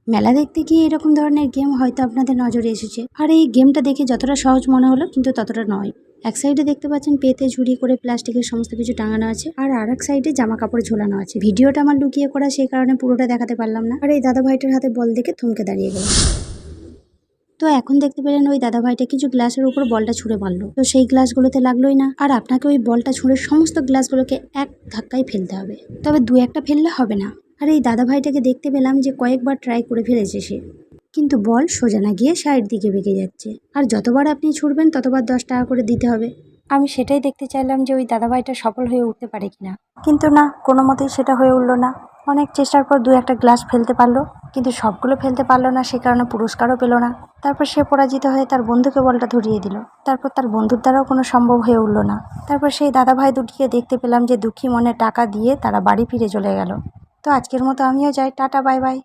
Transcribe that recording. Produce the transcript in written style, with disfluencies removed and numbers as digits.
মেলা দেখতে গিয়ে এরকম ধরনের গেম হয়তো আপনাদের নজরে এসেছে, আর এই গেমটা দেখে যতটা সহজ মনে হলো কিন্তু ততটা নয়। এক সাইডে দেখতে পাচ্ছেন পেতে ঝুড়ি করে প্লাস্টিকের সমস্ত কিছু টাঙানো আছে, আর আরেক সাইডে জামা কাপড় ঝোলানো আছে। ভিডিওটা আমার লুকিয়ে করা, সেই কারণে পুরোটা দেখাতে পারলাম না। আর এই দাদা ভাইটার হাতে বল দেখে থমকে দাঁড়িয়ে গেল। তো এখন দেখতে পেলেন ওই দাদা ভাইটা কিছু গ্লাসের উপর বলটা ছুঁড়ে মারলো, তো সেই গ্লাসগুলোতে লাগলোই না। আর আপনাকে ওই বলটা ছুঁড়ে সমস্ত গ্লাসগুলোকে এক ধাক্কায় ফেলতে হবে, তবে দু একটা ফেললে হবে না। আর এই দাদা ভাইটাকে দেখতে পেলাম যে কয়েকবার ট্রাই করে ফেলেছে সে, কিন্তু বল সোজা না গিয়ে সাইড দিকে বেঁকে যাচ্ছে। আর যতবার আপনি ছুড়বেন ততবার 10 টাকা করে দিতে হবে। আমি সেটাই দেখতে চাইলাম যে ওই দাদা ভাইটা সফল হয়ে উঠতে পারে কিনা, কিন্তু না, কোনো মতেই সেটা হয়ে উঠলো না। অনেক চেষ্টার পর দু একটা গ্লাস ফেলতে পারলো, কিন্তু সবগুলো ফেলতে পারলো না, সে কারণে পুরস্কারও পেল না। তারপর সে পরাজিত হয়ে তার বন্ধুকে বলটা ধরিয়ে দিল। তারপর তার বন্ধুর দ্বারাও কোনো সম্ভব হয়ে উঠলো না। তারপর সেই দাদা ভাই দুটিকে দেখতে পেলাম যে দুঃখী মনে টাকা দিয়ে তারা বাড়ি ফিরে চলে গেল। তো আজকের মতো আমিও যাই, টাটা, বাই বাই।